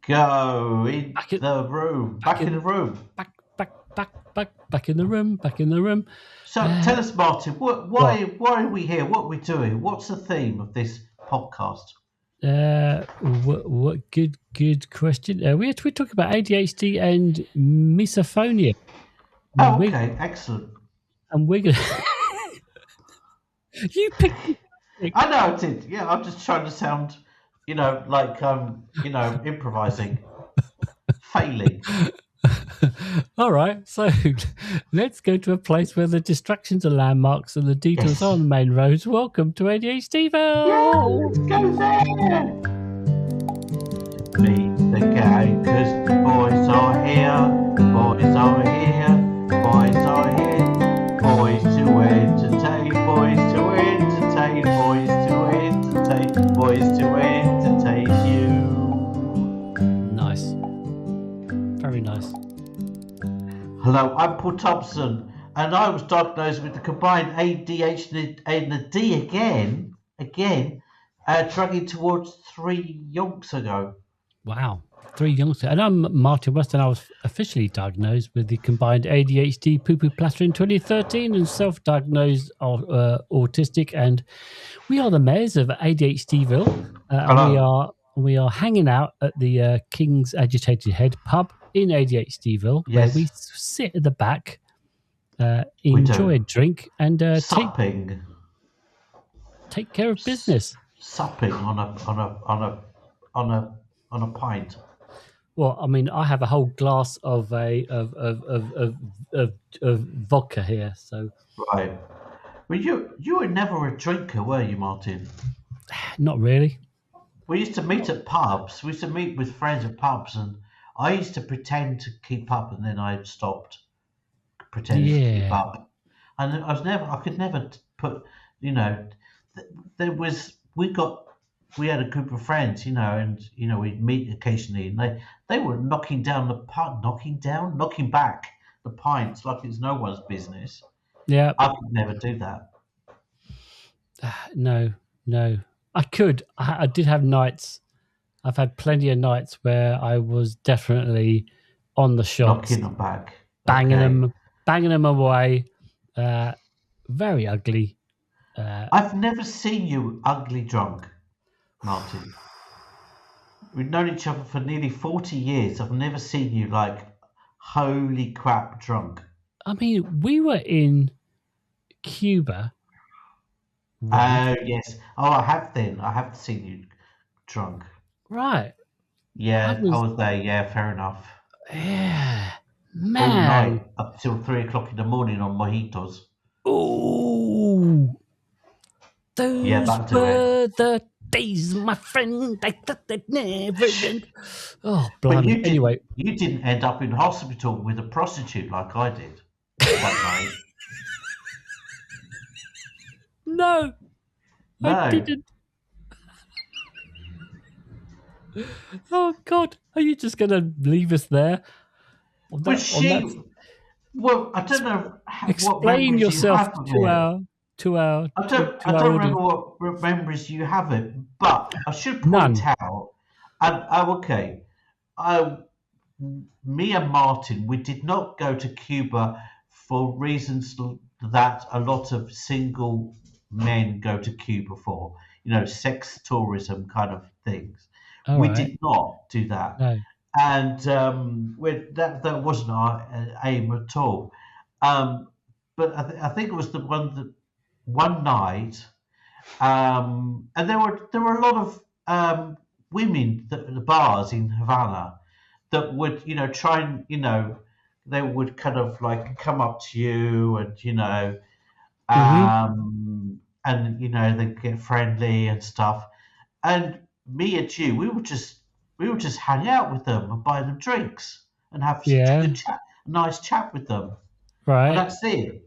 Go in Back in- the room. Back in the room. Back in the room. Back in the room. So tell us, Martin, why are we here? What are we doing? What's the theme of this podcast? What good question. We're talking about ADHD and misophonia. Oh, okay, excellent. And we're gonna. You picked. I know I did. Yeah, I'm just trying to sound, like improvising, failing. All right, so let's go to a place where the distractions are landmarks and the detours are on the main roads. Welcome to ADHDville. Yeah, let's go there. Meet the gang, 'cause the boys are here. Boys are here. Boys are here. Boys to entertain. Boys to entertain. Boys to entertain. Boys to entertain you. Nice. Very nice. Hello, I'm Paul Thompson, and I was diagnosed with the combined ADHD and the D again, dragging towards 3 yonks ago. Wow, 3 youngsters. And I'm Martin West, and I was officially diagnosed with the combined ADHD poo-poo platter in 2013 and self-diagnosed autistic. And we are the mayors of ADHDville. And we are hanging out at the King's Agitated Head pub in ADHDville, where we sit at the back, enjoy a drink, and take care of business. Supping on a pint. Well, I mean, I have a whole glass of vodka here, so. Right. Well, you were never a drinker, were you, Martin? Not really. We used to meet at pubs. We used to meet with friends at pubs, and I used to pretend to keep up, and then I stopped pretending to keep up. And I could never put, we had a group of friends, and we'd meet occasionally, and they were knocking back the pints like it's no one's business. Yeah, I could never do that. No, I could. I did have nights. I've had plenty of nights where I was definitely on the shots, knocking them back, banging them away. Very ugly. I've never seen you ugly drunk, Martin. We've known each other for nearly 40 years. I've never seen you like holy crap drunk. I mean, we were in Cuba. Oh, yes. Oh, I have seen you drunk. Right. Yeah, I was there. Yeah, fair enough. Yeah, man. All night up till 3 o'clock in the morning on mojitos. Oh, those were the days, my friend. I thought they'd never end. Oh, blimey. Anyway, you didn't end up in hospital with a prostitute like I did that night. No, I didn't. Oh God, are you just going to leave us there? Well, I don't know. Explain yourself to our. I don't remember what memories you have it, but I should point out. And me and Martin, we did not go to Cuba for reasons that a lot of single men go to Cuba for, sex tourism kind of things. We did not do that. No. And that wasn't our aim at all. But I think it was the one night, and there were a lot of women at the bars in Havana that would try and they would kind of like come up to you and and they'd get friendly and stuff, and me and you, we would just hang out with them and buy them drinks and have a nice chat with them. Right. And that's it,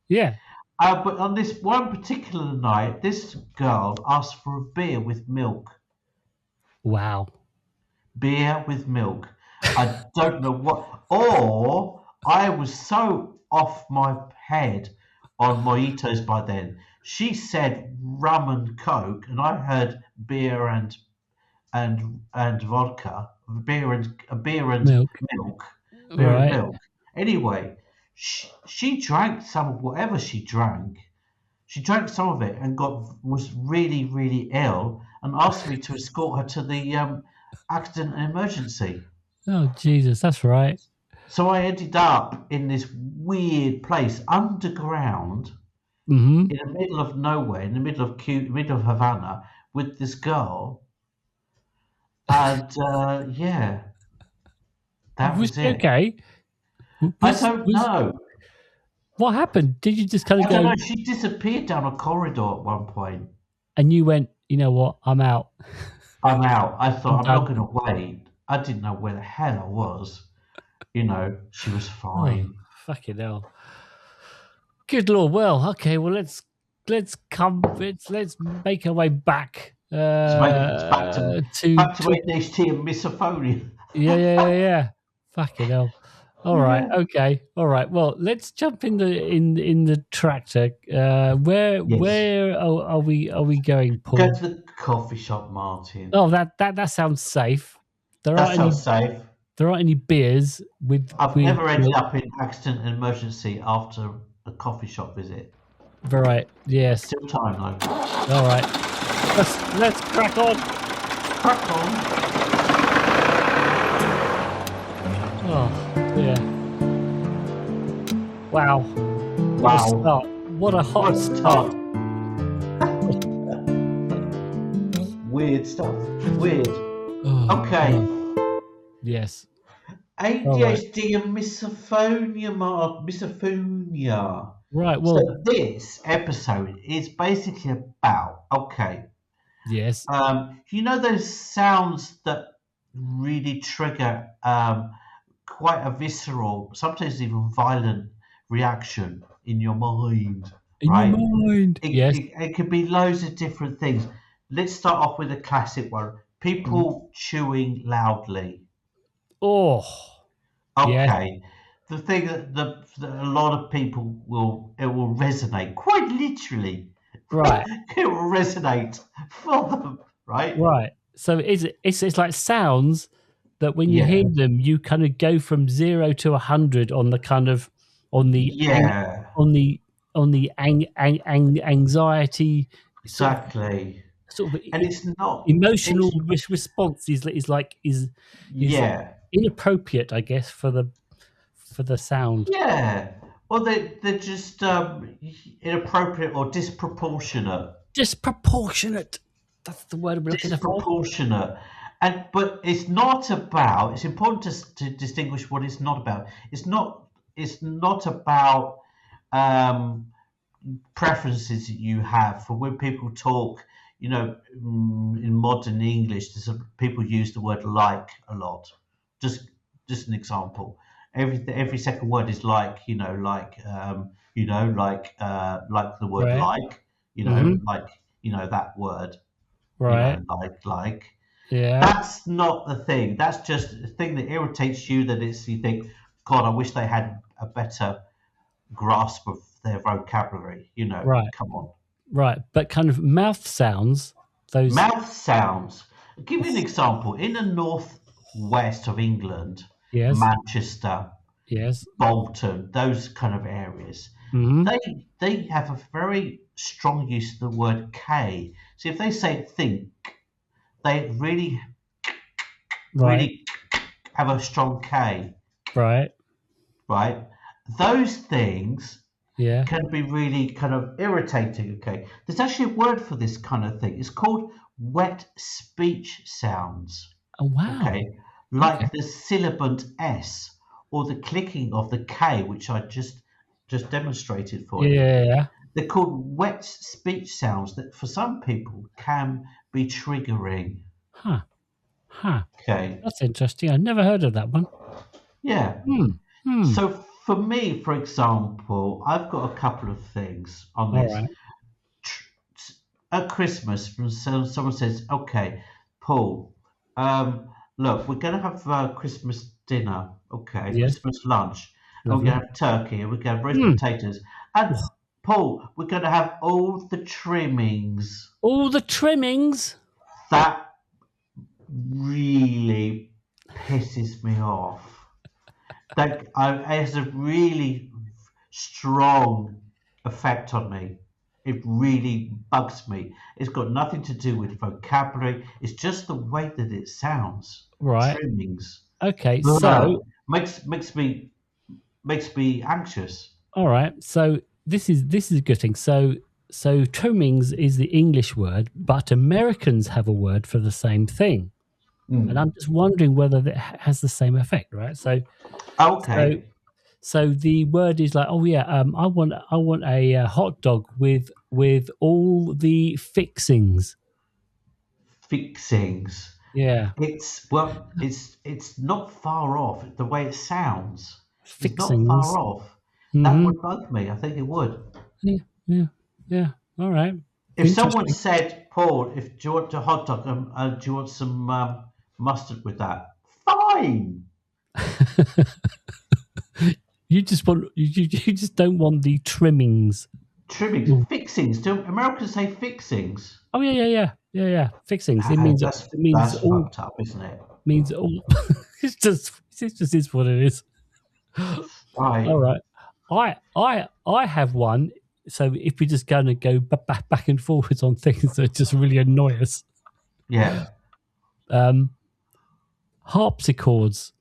Yeah. But on this one particular night, this girl asked for a beer with milk. Wow. Beer with milk. I don't know what. Or I was so off my head on mojitos by then. She said rum and coke, and I heard beer and vodka beer and Milk. milk, beer and Right. milk. Anyway, she drank some of whatever she drank. She drank some of it and was really, really ill and asked me to escort her to the accident and emergency. Oh Jesus, that's right. So I ended up in this weird place underground Mm-hmm. in the middle of nowhere, in the middle of Havana, with this girl, and yeah, that Was was she it. okay? I don't Was know. what happened? Did you just kind of I don't go know. She disappeared down a corridor at one point. and you went, you know what? I'm out. I'm out. I I'm thought I'm not done. going to wait. I didn't know where the hell I was. She was Oh, fine. fucking hell. Good Lord. Well, okay. Well, let's make our way back Let's make it to back to ADHD and misophonia. yeah. Fucking hell. All right. Yeah. Okay. All right. Well, let's jump in the tractor. Yes. Where are we going, Go Paul? to the coffee shop, Martin. Oh, that sounds safe. There That aren't any sounds safe. beers I've with never ended milk. up in accident and emergency after a coffee shop visit. Right. Yes. Still time though. All right. Let's crack on. Crack on. Oh, yeah. Wow. What a Wow. start. What a hot What start. Weird stuff. Weird. Oh, Okay. oh, yes. All right. ADHD and misophonia, misophonia. Right. So Well, this episode is basically about, okay, yes. those sounds that really trigger quite a visceral, sometimes even violent reaction in your mind, In your right? mind. Yes. It could be loads of different things. Let's start off with a classic one. People chewing loudly. Oh, yes. Okay. The thing that a lot of people will resonate quite literally. Right. It will resonate for them, right? Right. So it's like sounds that when you Yeah. hear them, you kind of go from 0 to 100 on the kind of on the Yeah. anxiety Exactly. sort of And it's not. emotional It's response is yeah. inappropriate, I guess, for the sound. Yeah. Well, they're just inappropriate or disproportionate. Disproportionate. That's the word I'm looking for. Disproportionate. But it's not about. It's important to distinguish what it's not about. It's not. It's not about preferences that you have for when people talk. In modern English, people use the word like a lot. Just an example. Every second word is like, like the word Right. like, Mhm. like, that word, Right. like. Yeah. That's not the thing. That's just a thing that irritates you. You think, God, I wish they had a better grasp of their vocabulary. Right. Come on. Right. But kind of mouth sounds. Those. Mouth sounds. I'll give you an example. In the northwest of England, Yes. Manchester, Yes. Bolton, those kind of areas, Hmm. they have a very strong use of the word K. So if they say think, they really Right. have a strong K, Right. right? Those things Yeah. can be really kind of irritating. Okay, there's actually a word for this kind of thing. It's called wet speech sounds. Oh wow. Okay, like the sibilant S or the clicking of the K, which I just demonstrated for you. Yeah. They're called wet speech sounds that for some people can be triggering. Huh. Okay, That's interesting. I've never heard of that one. yeah. So for me, for example, I've got a couple of things on All this. right. At Christmas, when someone says, "Okay, Paul, look, we're going to have Christmas dinner, okay, Yes. Christmas lunch, and we're Lovely. going to have turkey, and we're going to have roast potatoes, and Paul, we're going to have all the trimmings." All the trimmings. That really pisses me off. It has a really strong effect on me. It really bugs me. It's got nothing to do with vocabulary. It's just the way that it sounds. Right. Trimmings. Okay. Ugh. So, Makes me anxious. all right. So this is a good thing. So trimmings is the English word, but Americans have a word for the same thing. And I'm just wondering whether that has the same effect, right? So Okay. the word is like, oh yeah, I want a hot dog with all the fixings. Fixings. Yeah, It's not far off. The way it sounds, it's not fixings. far off. That Mm-hmm. would bug me. I think it would. Yeah. All right. If someone Interesting. said, "Paul, if do you want a hot dog, do you want some mustard with that?" Fine. You just want you just don't want the trimmings. Trimmings, Mm. fixings. Do Americans say fixings? Oh yeah. Fixings. It means That's all fucked up, isn't it? means all. It's just is what it is. Right. All right. I have one. So if we're just going to go back and forwards on things that just really annoy us, Yeah. harpsichords.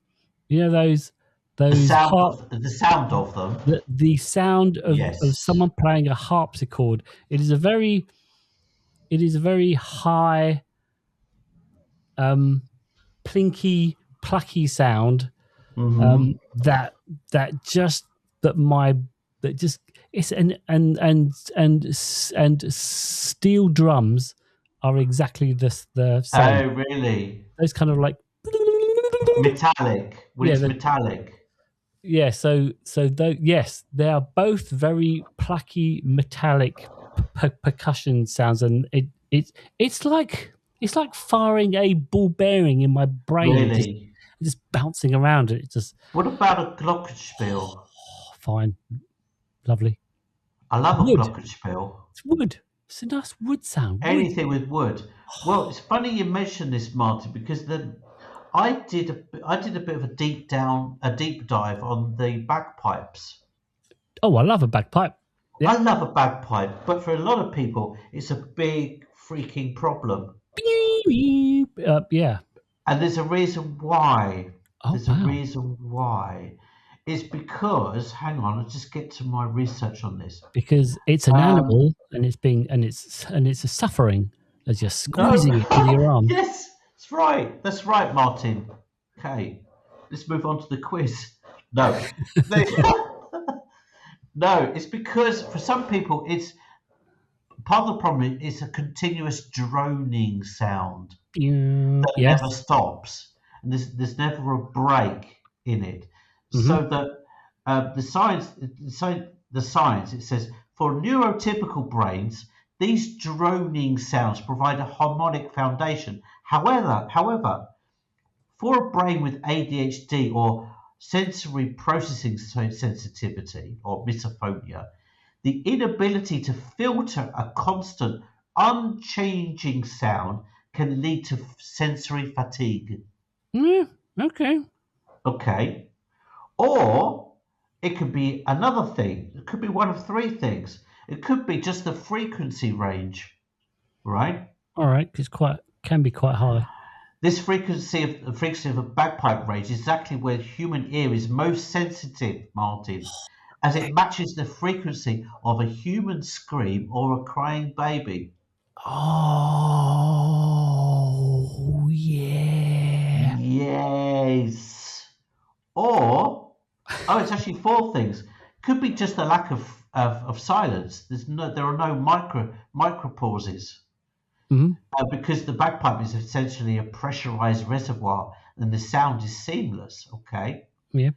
You know those The sound harp. of them. The sound of Yes. someone playing a harpsichord. It is a very high, plinky, plucky sound. Mm-hmm. That just it's and steel drums are exactly the same. Oh, really? Those kind of like Metallic. Well, yeah, it's metallic. yeah. So yes, they are both very plucky metallic percussion sounds, and it's like firing a ball bearing in my brain, Really? just bouncing around. It just What about a glockenspiel? fine, lovely. I love a Wood. glockenspiel. It's wood. It's a nice wood sound. Wood. Anything with wood. Well, it's funny you mentioned this, Martin, because then I did a bit of a deep dive on the bagpipes. Oh, I love a bagpipe. Yeah. I love a bagpipe, but for a lot of people, it's a big freaking problem. Yeah. And there's a reason why. Oh, There's wow. a reason why. It's because, hang on, I'll just get to my research on this. Because it's an animal, and it's a suffering as you're squeezing it with your arm. Yes, that's right, Martin. Okay, let's move on to the quiz. No, no, it's because for some people, it's part of the problem. It's a continuous droning sound that Yes. never stops, and there's never a break in it. Mm-hmm. So that the science it says for neurotypical brains, these droning sounds provide a harmonic foundation. However, for a brain with ADHD or sensory processing sensitivity or misophonia, the inability to filter a constant, unchanging sound can lead to sensory fatigue. Okay. Okay. Or it could be another thing. It could be one of three things. It could be just the frequency range, right? All right. Can be quite high. This frequency of a bagpipe range is exactly where the human ear is most sensitive, Martin, as it matches the frequency of a human scream or a crying baby. Oh yeah. Yes. Or it's actually four things. Could be just a lack of silence. There are no micro pauses. Mm-hmm. Because the bagpipe is essentially a pressurized reservoir and the sound is seamless. Okay. Yeah.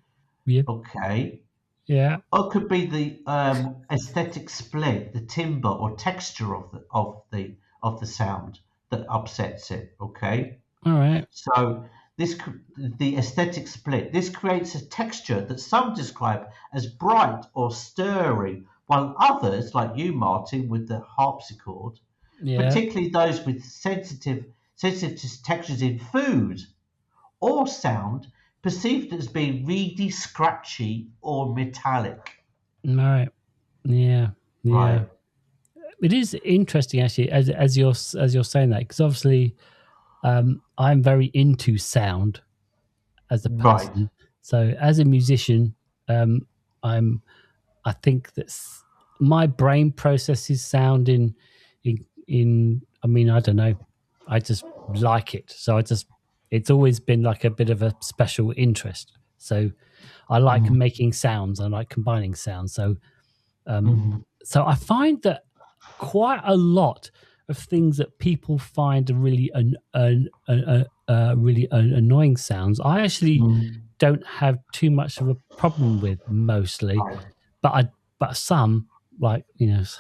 Okay. Yeah. Or it could be the aesthetic split, the timbre or texture of the sound that upsets it. Okay. All right. So the aesthetic split. This creates a texture that some describe as bright or stirring, while others, like you, Martin, with the harpsichord, Yeah. particularly those with sensitive to textures in food or sound perceived as being reedy, scratchy, or metallic. Right. Yeah. Yeah. Right, It is interesting actually, as you're saying that, because obviously, I'm very into sound as a right. person. So as a musician, um, I'm I think that my brain processes sound in. I mean, I don't know. I just like it. So it's always been like a bit of a special interest. So I like Mm, making sounds. I like combining sounds. So um, mm, so I find that quite a lot of things that people find really really annoying sounds, I actually mm. don't have too much of a problem with mostly, Right. but some, like,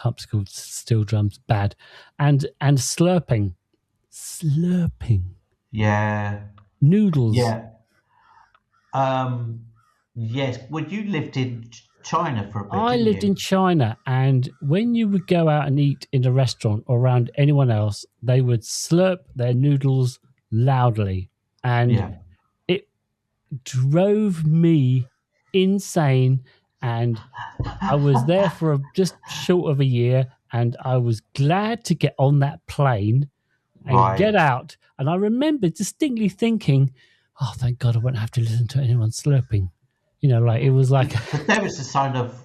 harpsichords, steel drums, bad, and slurping Yeah, noodles. yeah. Yes. Well, you lived in China for a bit, I didn't lived you? in China, and when you would go out and eat in a restaurant or around anyone else, they would slurp their noodles loudly, and Yeah. it drove me insane. And I was there for just short of a year, and I was glad to get on that plane and get Right. out. And I remember distinctly thinking, "Oh, thank God, I won't have to listen to anyone slurping." Like it was like, But there is a sign of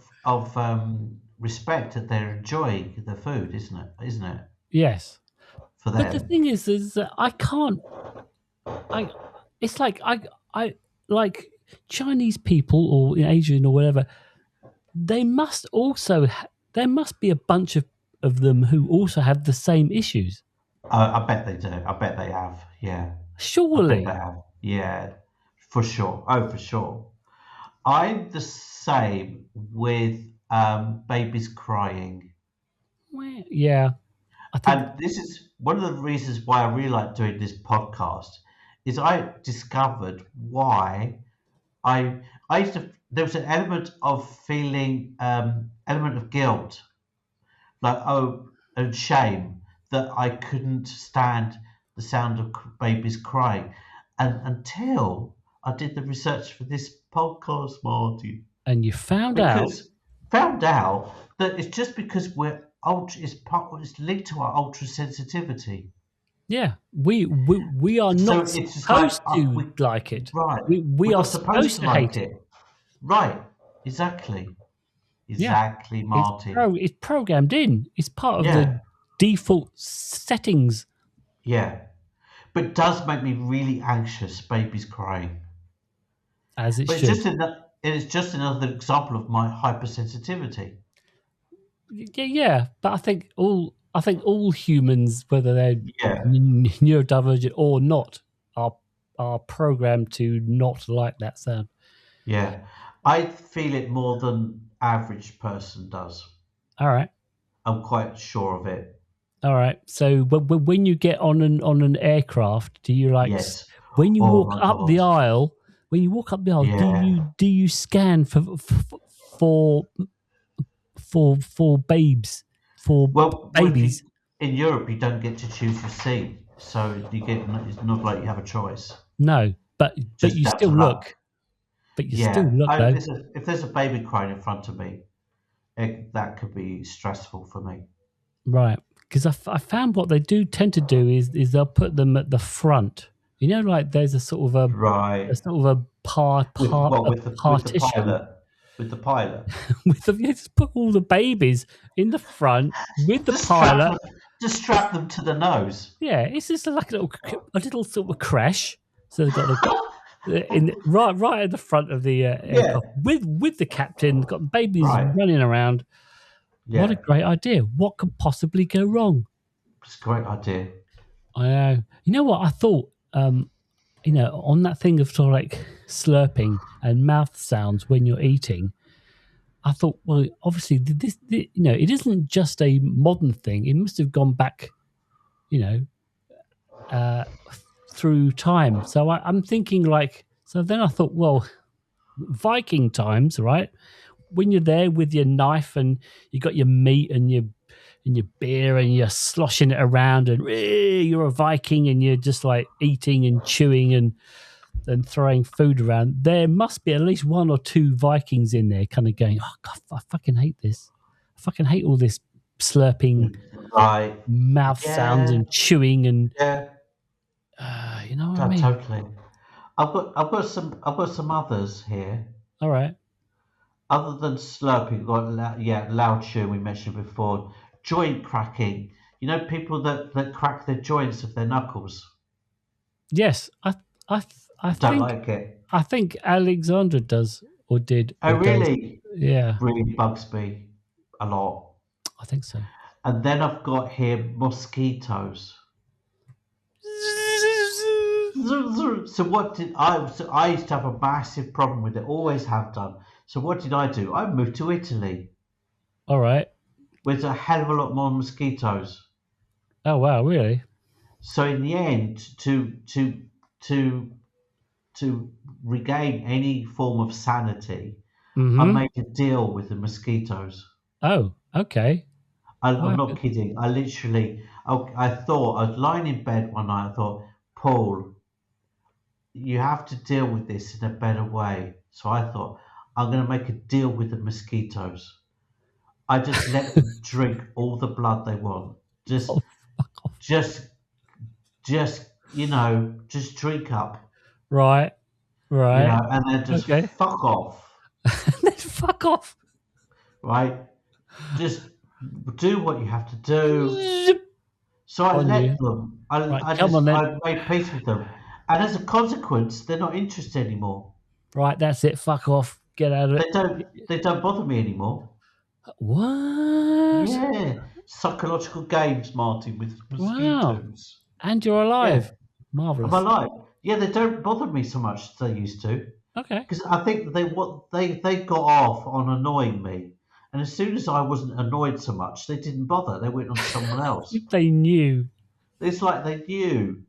respect that they're enjoying the food, isn't it? Isn't it yes. for But the them? thing is that I can't. I. It's like I like Chinese people or Asian or whatever. They must also. There must be a bunch of them who also have the same issues. I bet they do. I bet they have. Yeah. I bet they Surely. have. Yeah. For sure. Oh, for sure. I'm the same with babies crying. Well, yeah. I think. And this is one of the reasons why I really like doing this podcast is I discovered why I used to there was an element of feeling element of guilt, like, oh, and shame, that I couldn't stand the sound of babies crying, and until I did the research for this podcast, Martin, And you found out. because found out that it's just because we're ultra, it's linked to our ultra sensitivity. Yeah, we are So not it's just like supposed to we like it. right, We we're are not supposed supposed to to like hate it. it. Right, exactly, Yeah, exactly, Martin. it's programmed in. It's part of the Yeah, default settings, yeah. But it does make me really anxious, babies crying. as it But should. it's just another example of my hypersensitivity. Yeah, yeah. But I think all humans, whether they're Yeah, neurodivergent or not, are programmed to not like that sound. yeah. I feel it more than average person does. All right. I'm quite sure of it. All right. So when you get on an aircraft, do you like Yes. when you Oh walk my up the God. aisle? When you walk up the aisle, Yeah. do you scan for for babes for Well, if you babies? in Europe, you don't get to choose your seat, so you get it's not like you have a choice. No, but Just you down to still luck. look. But you still Yeah. look though. If there's a baby crying in front of me, that could be stressful for me. Right. Because I found what they do tend to do is they'll put them at the front. Like there's a Right. sort of a a With the partition pilot, with the pilot. with the, you just put all the babies in the front with the Just strap pilot. them, just strap them to the nose. Yeah, it's just like a little sort of crash. So they've got in right at the front of the Yeah. aircraft with the captain, got babies Right. running around. What a Yeah. great idea! What could possibly go wrong? It's a great idea. I know. You know what I thought? On that thing of sort of like slurping and mouth sounds when you're eating. I thought, well, obviously, it isn't just a modern thing. It must have gone back, you know, uh, through time. So I'm thinking like, so then I thought, well, Viking times, right? When you're there with your knife and you got your meat and your beer and you're sloshing it around and you're a Viking and you're just like eating and chewing and and throwing food around, there must be at least one or two Vikings in there kind of going, oh, God, I fucking hate this. I fucking hate all this slurping Right. mouth sounds and chewing and, Yeah. you know what I mean? Totally. I've got some others here. All right. Other than slurping, loud chewing we mentioned before, joint cracking. You know, people that crack their joints of their knuckles. Yes, I Don't think like it. I think Alexandra does or did. Oh, Or does. really? Yeah, Really bugs me a lot. I think so. And then I've got here mosquitoes. So what did I? So I used to have a massive problem with it. Always have done. So what did I do? I moved to Italy, All right. with a hell of a lot more mosquitoes. Oh wow, really? So in the end, to regain any form of sanity, I Mm-hmm. made a deal with the mosquitoes. Oh, okay. I'm Wow. not kidding. I thought I was lying in bed one night. I thought, Paul, you have to deal with this in a better way. So I thought, I'm going to make a deal with the mosquitoes. I just let them drink all the blood they want. Just, Oh, fuck off. just, just drink up, Right. Right. and then just Okay. fuck off, Fuck off. right? Just do what you have to do. Zip So I on you. let them. Right. Come on then. I made peace with them, and as a consequence, they're not interested anymore. Right. That's it. Fuck off. Get out of it. They don't bother me anymore. What? Yeah, psychological games, Martin, with Wow. mosquitoes. And you're alive. Yeah, Marvelous. am I alive? Yeah, they don't bother me so much as they used to, Okay. because I think they got off on annoying me, and as soon as I wasn't annoyed so much, they didn't bother. They went on to someone else. They knew. It's like they knew.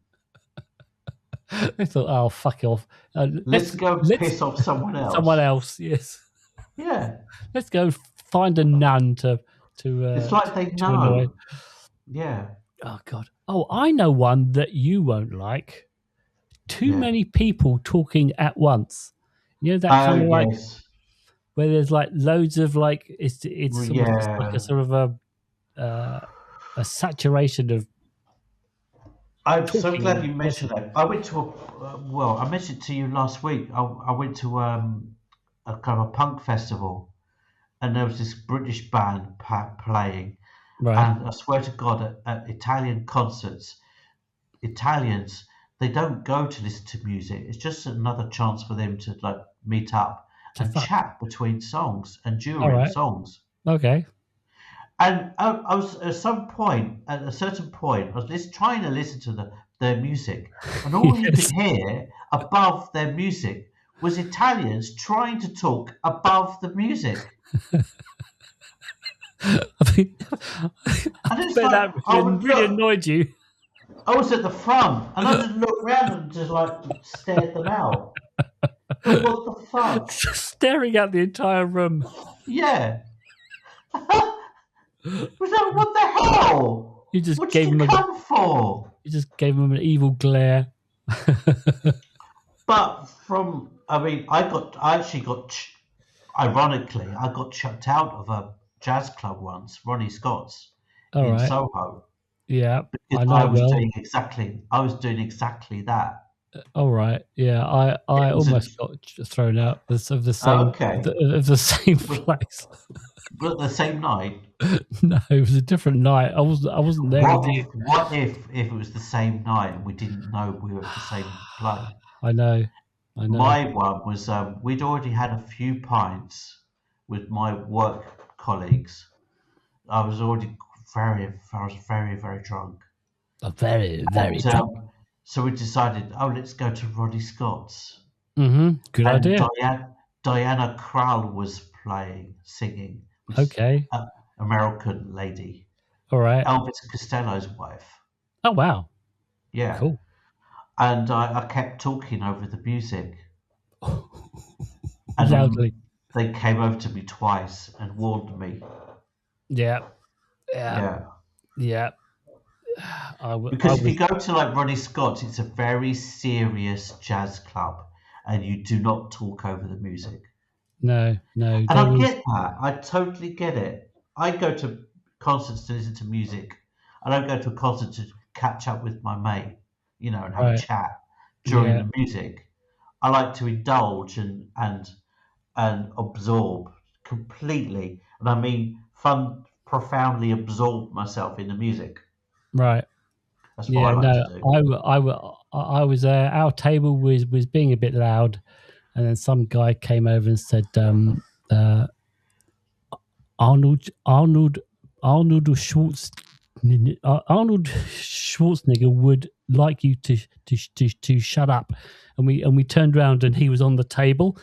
They thought, oh, fuck off. Let's go and let's piss off someone else. someone else. Yes. Yeah, Let's go find a nun to it's like they to annoy. know. Yeah. Oh God. Oh, I know one that you won't like. Too Yeah. many people talking at once. You know that Oh kind of like yes. where there's like loads of like it's almost just like Yeah. a sort of a saturation of. I'm so Talking glad and you mentioned that. I went to I mentioned to you last week. I went to a kind of a punk festival, and there was this British band playing. Right. And I swear to God, at Italian concerts, Italians, they don't go to listen to music. It's just another chance for them to like meet up To and fuck. chat between songs and during Alright. songs. Okay. And I was at a certain point, I was just trying to listen to their music, and all you Yes. could hear above their music was Italians trying to talk above the music. I mean, I it's bet like, that I would really look- annoyed you. I was at the front, and I just looked around and just like stared them out. But what the fuck? Staring at the entire room. Yeah. Was like, what the hell? You just What gave did them you come for? you just gave them an evil glare. But ironically, I got chucked out of a jazz club once, Ronnie Scott's All in right. Soho, Yeah. because I know I was doing exactly that. All right. Yeah. I It was almost got thrown out of the same Okay. of the same place. But the same night. No, it was a different night. I wasn't there with you. What if it was the same night and we didn't know we were at the same play? I know. My one was we'd already had a few pints with my work colleagues. I was very, very drunk. Very, very And, drunk. so we decided, let's go to Roddy Scott's. Good And idea. Diana Krall was singing. which is Okay. a American lady. All right. Elvis Costello's wife. Oh wow. Yeah. Cool. And I kept talking over the music. And Loudly. they came over to me twice and warned me. Yeah. Yeah. Yeah. Because if you go to like Ronnie Scott's, it's a very serious jazz club, and you do not talk over the music. No. And There I was get that. I totally get it. I go to concerts to listen to music. I don't go to a concert to catch up with my mate, and have a right. chat during Yeah. the music. I like to indulge and absorb completely, and I mean profoundly absorb myself in the music. Right. That's what Yeah. I like to No. do. I was. Our table was being a bit loud, and then some guy came over and said, uh, Arnold Arnold Arnold Schwarzenegger would like you to shut up, and we turned around and he was on the table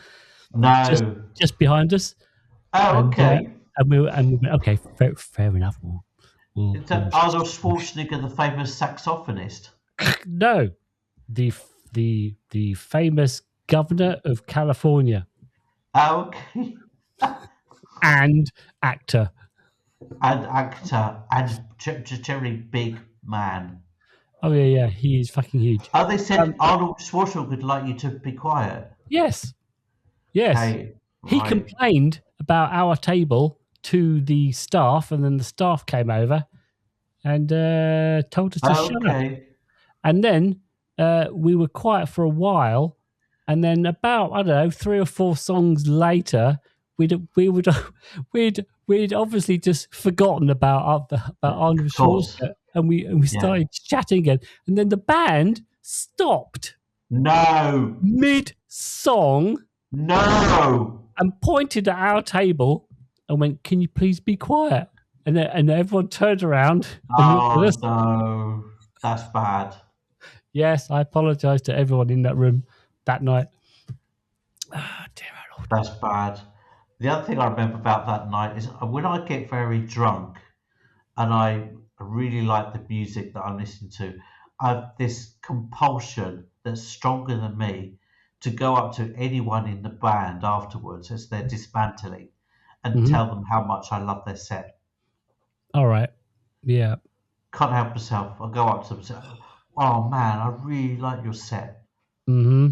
just No. just behind us, Oh, and okay. we went, okay, fair enough. Is that Arnold Schwarzenegger, the famous saxophonist? No, the the famous governor of California Oh, okay. and actor. And actor and just generally big man. Oh yeah, he is fucking huge. Oh, they said Um, Arnold Schwarzenegger would like you to be quiet. yes. Yes. Okay, He right. complained about our table to the staff, and then the staff came over and told us to shut up. Okay. And then we were quiet for a while, and then about, I don't know, 3 or 4 songs later, we'd obviously just forgotten about Arnold Of course. Schwarzenegger, and we Yeah. started chatting again, and then the band stopped No. mid song No. and pointed at our table and went, "Can you please be quiet?" And everyone turned around and looked at Oh us. no. That's bad. Yes, I apologise to everyone in that room that night. Ah, dear our Lord. That's bad. The other thing I remember about that night is when I get very drunk and I really like the music that I'm listening to, I have this compulsion that's stronger than me to go up to anyone in the band afterwards as they're dismantling and Mm-hmm. tell them how much I love their set. All right. Yeah. Can't help myself. I go up to them and say, "Oh man, I really like your set." Mm-hmm.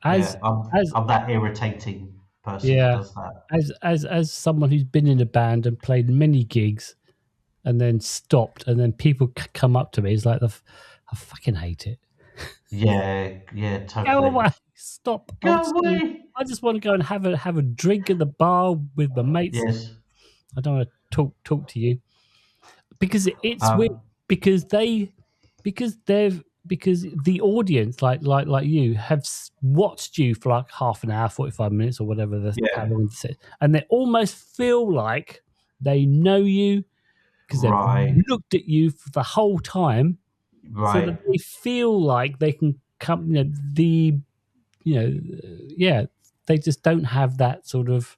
Yeah, As as I'm that irritating person that yeah, does that. as someone who's been in a band and played many gigs and then stopped, and then people come up to me, it's like I fucking hate it. Yeah, yeah, Go totally. away. Stop. Go away. I just want to go and have a drink at the bar with my mates. Yes. I don't want to talk to you because it's weird Um, because because the audience like you have watched you for like half an hour, 45 minutes or whatever how yeah. long it is, and they almost feel like they know you because they've Right. looked at you for the whole time, so that Right. they feel like they can come. Yeah, they just don't have that sort of.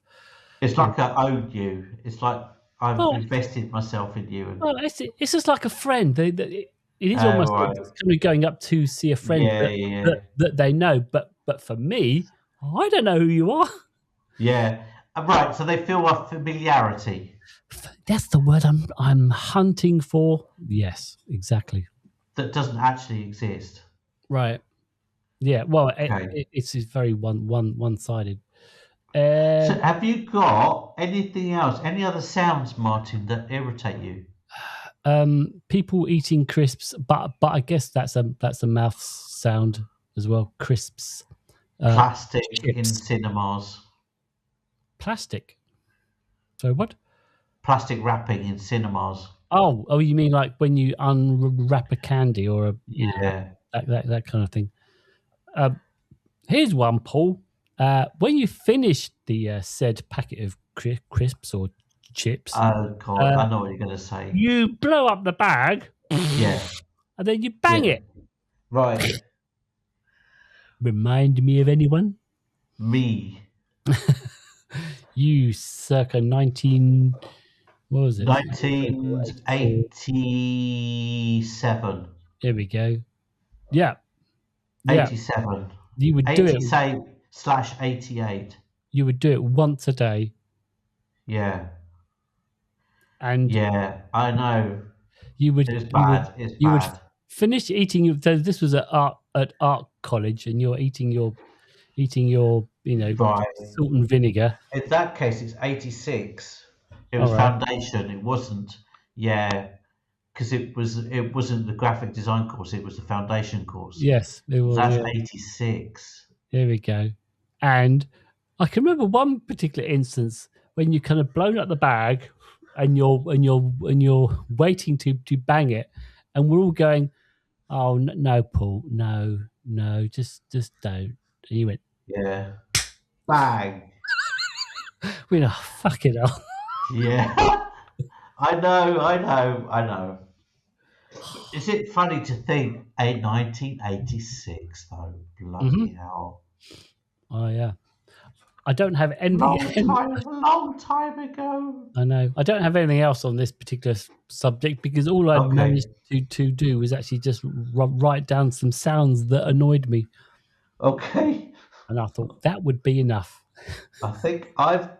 It's You know, like I own you. It's like I've well, invested myself in you. And well, it's just like a friend. It is oh, almost like right. just kind of going up to see a friend Yeah, that yeah, that they know. But for me, I don't know who you are. yeah. Right. So they feel a familiarity That's the word I'm hunting for. Yes, exactly. that doesn't actually exist. Right. Yeah. Well, Okay. it's very one sided. So have you got anything else? Any other sounds, Martin, that irritate you? People eating crisps, but I guess that's a mouth sound as well. Crisps. Plastic in Chips. cinemas. Plastic. So what? Plastic wrapping in cinemas. Oh, you mean like when you unwrap a candy or Yeah. that kind of thing. Here's one, Paul. When you finish the said packet of crisps or chips, Oh God, I know what you're going to say. you blow up the bag, Yeah. and then you bang Yeah. it. Right. Remind me of anyone? Me. You circa 19. What was it? 1987. There we go. Yeah. 87. You would do it. 87/88. You would do it once a day, Yeah. and Yeah, I know. you would It's bad. It's you would bad. finish eating. So this was at art college, and you're eating your Right. salt and vinegar. In that case, it's 86. It was All right. foundation. It wasn't. Yeah, because it wasn't the graphic design course. It was the foundation course. Yes, it was. That's Yeah. 86. There we go. And I can remember one particular instance when you kind of blown up the bag, and you're waiting to bang it, and we're all going, "Oh no, Paul, no, just don't." And you went, Yeah. Bang. "We know, fuck it up." Yeah. I know. Is it funny to think 1986 though? Bloody hell. Oh yeah. I don't have anything. Long time ago. I know. I don't have anything else on this particular subject because all I managed to do was actually just write down some sounds that annoyed me, Okay. and I thought that would be enough. I think I've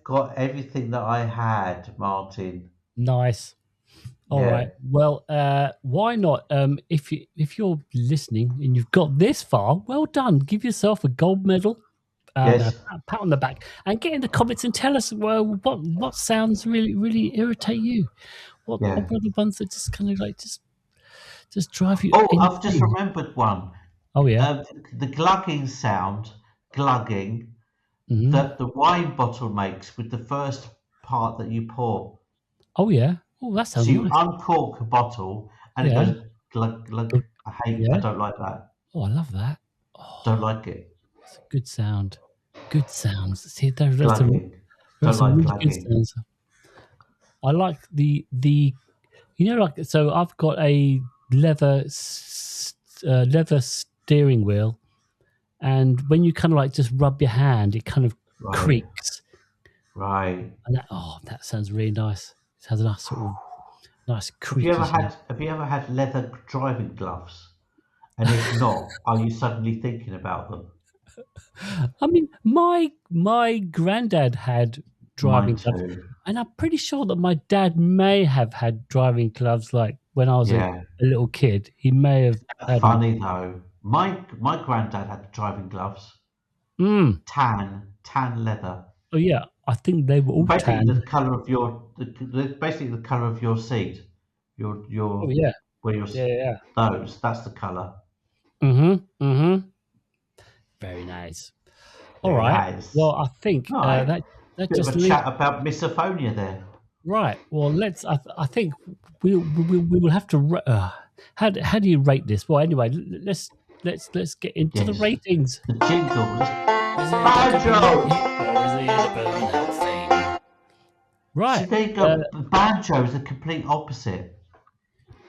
got everything that I had, Martin. Nice. All right. Well, why not? If you're listening and you've got this far, well done. Give yourself a gold medal. Yes. A pat on the back, and get in the comments and tell us what sounds really irritate you. What are the ones that just kind of like just drive you? Oh, I've just remembered one. Oh yeah. The glugging sound, Mm-hmm. that the wine bottle makes with the first part that you pour. Oh yeah. Oh, that sounds So you nice. uncork a bottle and it goes glug glug. I don't like that. Oh, I love that. Oh, don't like it. It's a good sound. Good sounds. See, there's some really good sounds. I like the like, so I've got a leather steering wheel, and when you kind of like just rub your hand, it kind of creaks. Right. And that sounds really nice. It has a nice sort of nice creaky. Have you ever had leather driving gloves? And if not, are you suddenly thinking about them? I mean, my granddad had driving gloves, and I'm pretty sure that my dad may have had driving gloves. Like when I was a little kid, he may have. Funny though, my granddad had driving gloves. Tan leather. Oh yeah, I think they were all basically tan. the color of your basically the color of your seat. Your where your those, that's the color. Very nice. All right. Nice. Well, I think that just chat about misophonia there. Right. Well, let's. I think we will have to. How do you rate this? Well, anyway, let's get into the ratings. The jingles. Right. So there you go. Banjo is the complete opposite.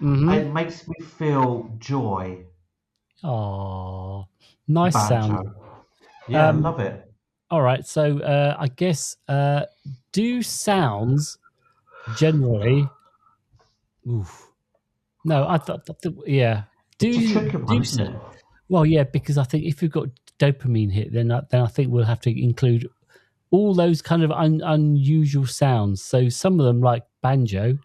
It makes me feel joy. Oh, nice sound. Yeah, I love it. All right. So I guess do sounds generally. Oof. No, I thought yeah. Isn't it? Well, yeah, because I think if you've got dopamine hit, then I think we'll have to include all those kind of unusual sounds. So some of them, like banjo,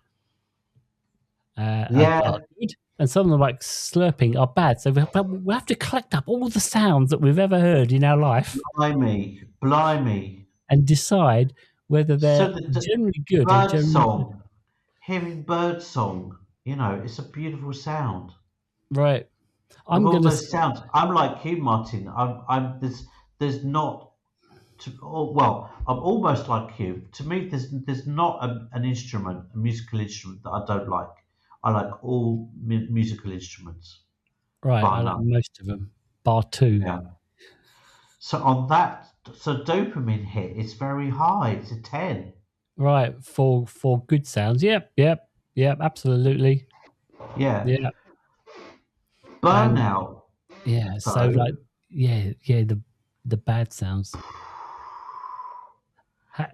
are good, and some of them, like slurping, are bad. So we'll have to collect up all the sounds that we've ever heard in our life. Blimey. And decide whether they're generally good or generally song. Good. Hearing bird song, it's a beautiful sound. Right. I'm sounds. I'm like you, Martin. There's not. I'm almost like you. To me, there's not a musical instrument that I don't like. I like all musical instruments. Right, I like most of them, bar two. Yeah. So on that, dopamine hit is very high. It's a 10. Right, for good sounds. Yep, absolutely. Yeah. Burnout. So like, the bad sounds.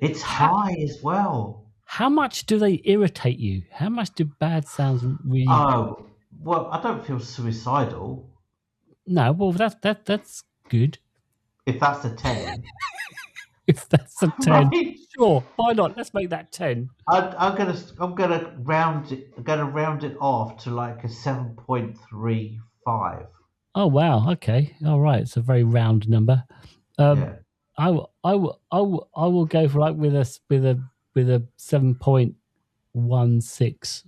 It's high as well. How much do they irritate you? How much do bad sounds really? Oh, well, I don't feel suicidal. No, well, that's good. If that's a 10. If that's a 10, Sure, why not? Let's make that 10. I'm gonna round it. I'm gonna round it off to like a 7.35. Oh wow, okay, all right. It's a very round number. Yeah. I will go for like with a 7.16.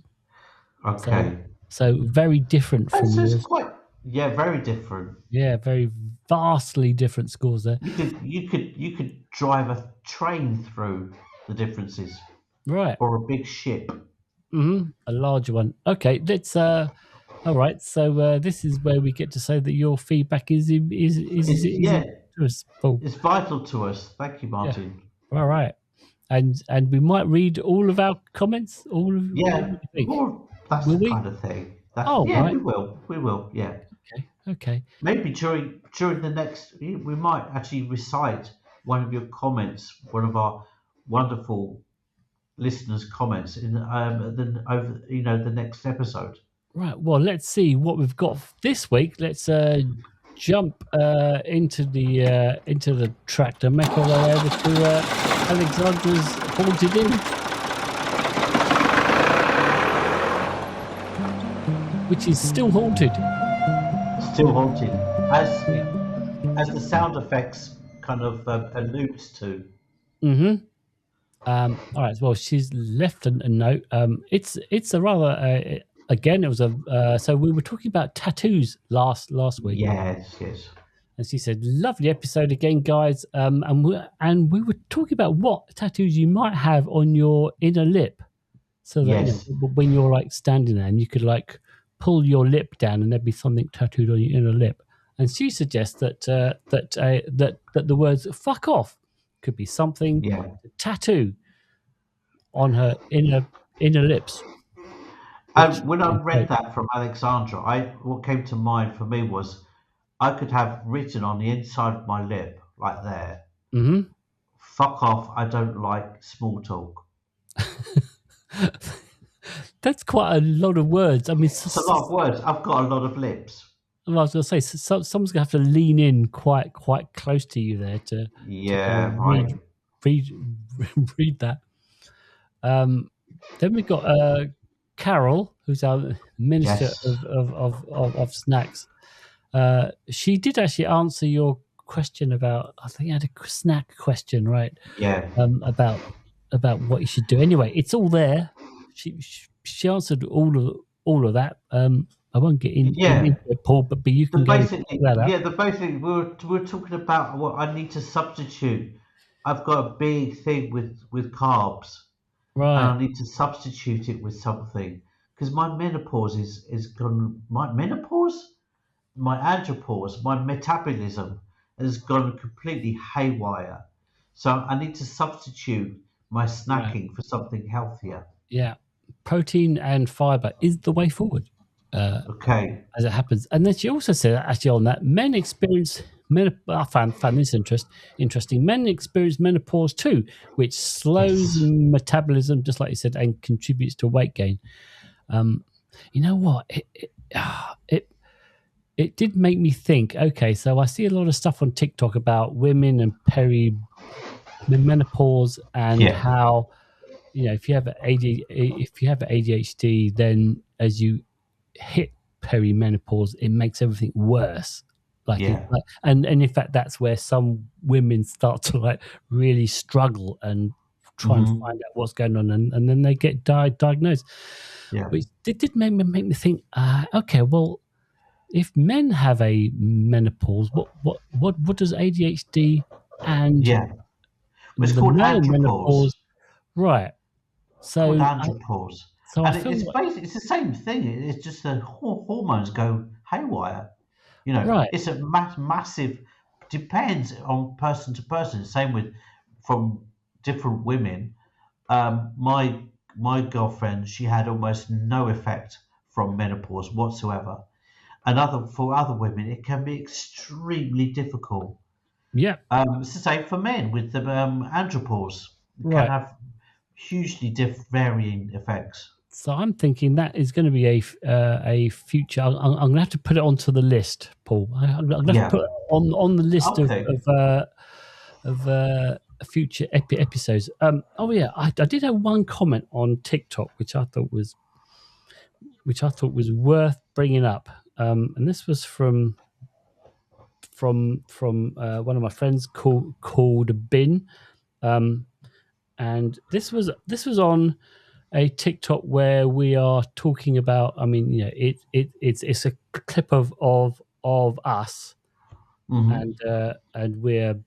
Okay. So very different from So it's yours. quite very different. Yeah, very vastly different scores there. You could drive a train through the differences, Right. or a big ship. A large one. Okay, let's. All right. So this is where we get to say that your feedback is Paul. It's vital to us. Thank you, Martin. All right. And we might read all of our comments. All of Yeah, what do you think? well, that's Will the we? kind of thing. Right. We will. We will. Yeah. Okay. Maybe during the next, we might actually recite one of your comments, one of our wonderful listeners' comments in the next episode. Right. Well, let's see what we've got this week. Let's jump into the tractor, make our way over to Alexandra's Haunted Inn, which is still haunted. Still haunted, as the sound effects kind of alludes to. All right. Well, she's left a note. It's a rather again. It was so we were talking about tattoos last week. Yes. And she said, "Lovely episode again, guys." And we were talking about what tattoos you might have on your inner lip, so that when you're like standing there and you could like pull your lip down and there'd be something tattooed on your inner lip. And she suggests that the words "fuck off" could be something to tattoo on her inner lips. When I read that from Alexandra, what came to mind for me was I could have written on the inside of my lip, like there, "Fuck off, I don't like small talk." That's quite a lot of words. I mean, it's a lot of words. I've got a lot of lips. I was going to say, someone's going to have to lean in quite close to you there to read that. Then we've got Carol, who's our minister of snacks. She did actually answer your question about, I think you had a snack question, right? Yeah. About what you should do. Anyway, it's all there. She answered all of that. I won't get into it, Paul, but you can go check that out. Yeah, basically we're talking about what I need to substitute. I've got a big thing with carbs, right? And I need to substitute it with something because my menopause is gone. My menopause, my andropause, my metabolism has gone completely haywire. So I need to substitute my snacking for something healthier. Yeah, protein and fiber is the way forward. Okay. As it happens. And then she also said, actually, on that, I found this interesting. Men experience menopause too, which slows metabolism, just like you said, and contributes to weight gain. You know what? It did make me think, okay, so I see a lot of stuff on TikTok about women and menopause and how, if you have ADHD, then as you hit perimenopause, it makes everything worse. And in fact, that's where some women start to like really struggle and try and find out what's going on, and then they get diagnosed. Yeah, which did make me think. Okay, well, if men have a menopause, what does ADHD and it's called andropause, right? So andropause. It's the same thing. It's just the hormones go haywire. It's a massive. Depends on person to person. Same from different women. My girlfriend, she had almost no effect from menopause whatsoever. And for other women, it can be extremely difficult. Yeah. It's the same for men with the andropause. It can have hugely varying effects. So I'm thinking that is going to be a future. I'm going to have to put it onto the list, Paul. I'm going to have to put it on the list future episodes. Oh yeah, I did have one comment on TikTok which I thought was worth bringing up, and this was from one of my friends called Bin, and this was on a TikTok where we are talking about. I mean, it's a clip of us, and we're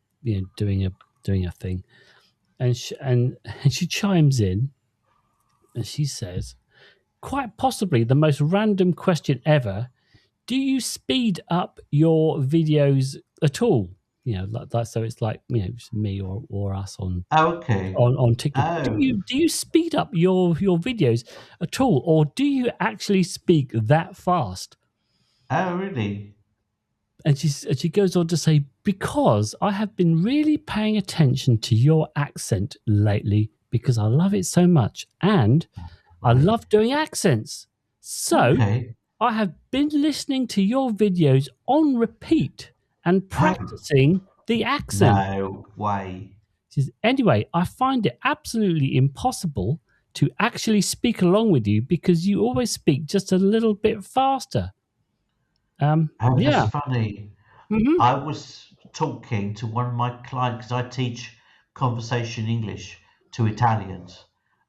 doing a thing, and she chimes in, and she says, quite possibly the most random question ever: do you speed up your videos at all? Like so it's like it's me or us on TikTok. Do you speed up your videos at all, or do you actually speak that fast? Oh, really? And she goes on to say, because I have been really paying attention to your accent lately because I love it so much, and I love doing accents. So I have been listening to your videos on repeat and practicing the accent. No way. She says, anyway, I find it absolutely impossible to actually speak along with you because you always speak just a little bit faster. That's funny. Mm-hmm. I was talking to one of my clients because I teach conversation English to Italians,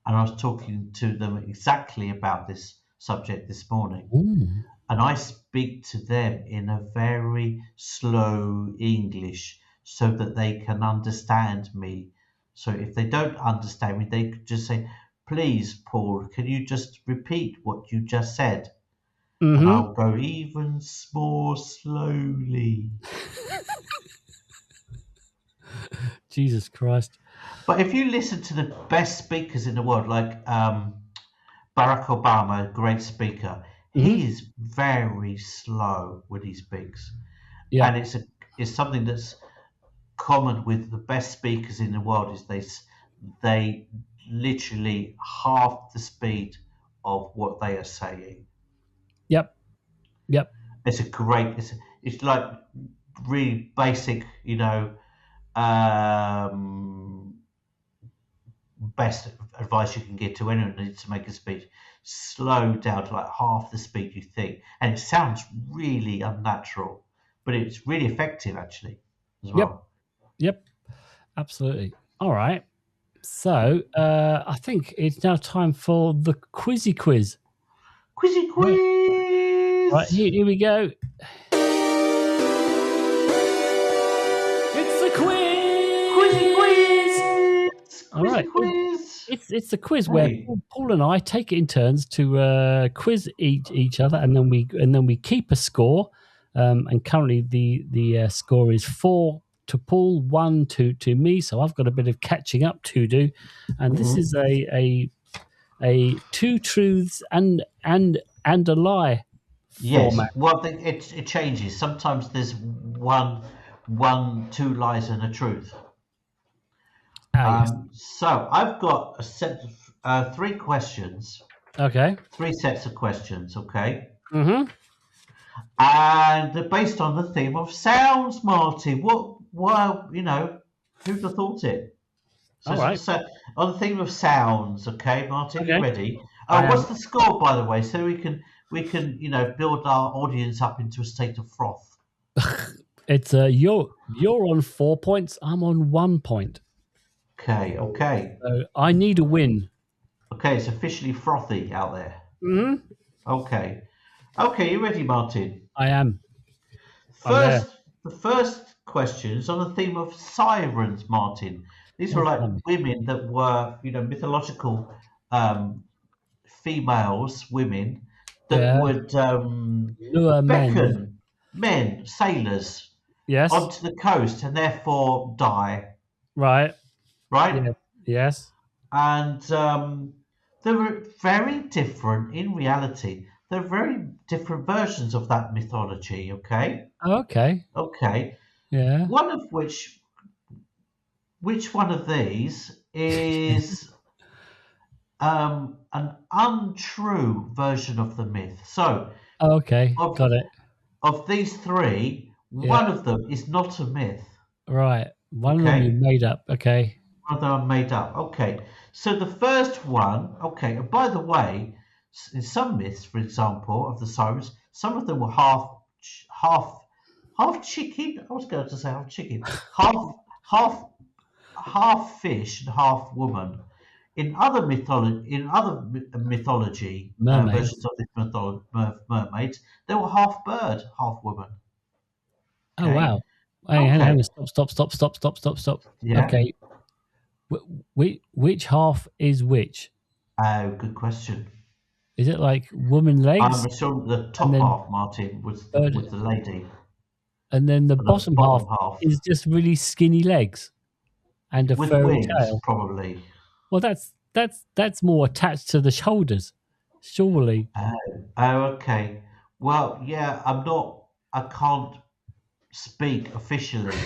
and I was talking to them exactly about this subject this morning. Ooh. And I speak to them in a very slow English so that they can understand me. So if they don't understand me, they could just say, please, Paul, can you just repeat what you just said? Mm-hmm. And I'll go even more slowly. Jesus Christ. But if you listen to the best speakers in the world, like Barack Obama, a great speaker, he is very slow when he speaks. Yeah. And it's something that's common with the best speakers in the world is they literally half the speed of what they are saying. Yep. It's like really basic, best advice you can give to anyone who needs to make a speech. Slow down to like half the speed you think, and it sounds really unnatural, but it's really effective actually as well. Yep, absolutely. All right, so I think it's now time for the quizzy quiz. Quizzy quiz. Right, here we go. It's the quiz. Quizzy quiz. All right. Quiz. It's a quiz where Paul and I take it in turns to quiz each other, and then we keep a score. And currently the score is 4 to Paul, 1 to me. So I've got a bit of catching up to do, and this is a two truths and a lie format. Yes. Well, it changes. Sometimes there's two lies and a truth. Yes. So I've got a set of 3 questions. Okay. 3 sets of questions. Okay. Mm-hmm. And they're based on the theme of sounds, Marty. Who'd have thought it? So, all right. So on the theme of sounds, okay, Marty, okay. You ready? What's the score, by the way, so we can build our audience up into a state of froth? It's you're on 4 points. I'm on 1 point. Okay. So I need a win. Okay, it's officially frothy out there. Mm-hmm. Okay, you ready, Martin? I am. The first question is on the theme of sirens, Martin. These were like women that were, mythological women that would beckon men, sailors, onto the coast and therefore die. Right? Yeah. Yes. And they were very different in reality. They're very different versions of that mythology, okay? Okay. Yeah. One of which one of these is an untrue version of the myth? So, got it. Of these 3, one of them is not a myth. Right. One of them you Okay, made up. Okay. one of them I made up. Okay, so the first one. Okay, and by the way, in some myths, for example, of the sirens, some of them were half, half chicken. I was going to say half chicken, half, half fish and half woman. In other mythology versions Mermaids. of this mermaids, they were half bird, half woman. Oh, Okay, wow. Hey, hang okay, on. Stop. yeah. Okay. Which half is which? Oh, good question. Is it like woman I'm legs assuming the and top then half, Martin, was bird, the lady, and then the but the bottom half bottom half is just really skinny legs and a with furry wings, tail? probably. Well, that's more attached to the shoulders, surely. Oh, okay. Well, yeah, I can't speak officially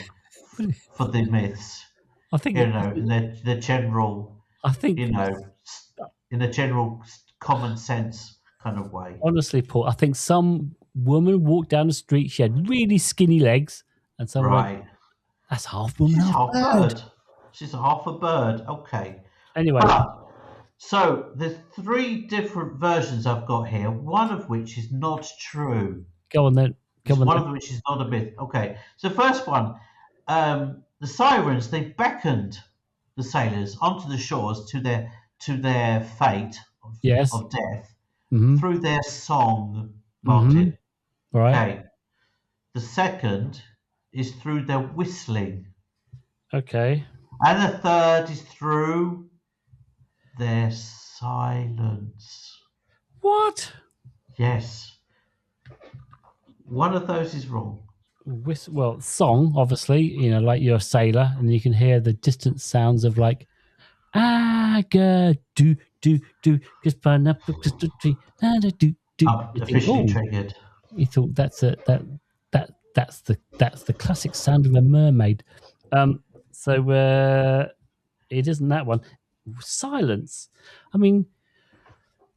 for the myths, I think you know, in the general, I you think know, in a general common sense kind of way. honestly, Paul, I think some woman walked down the street. She had really skinny legs, and someone went, Right. "That's half woman, She's half half bird." bird. She's a half a bird. Okay. Anyway, But so there's three different versions I've got here, one of which is not true. go on then. It's Come on one then. of which is not a myth. Okay. So first one, the sirens, they beckoned the sailors onto the shores to their fate Yes. of death Mm-hmm. through their song, Mm-hmm. Martin. Right. Okay. The second is through their whistling. Okay. And the third is through their silence. What? Yes. One of those is wrong. Well, song, obviously, like you're a sailor and you can hear the distant sounds of like, I got do, just burn up the tree, do. I'm You think, officially oh, triggered. you thought that's the classic sound of a mermaid. So it isn't that one. Silence. I mean,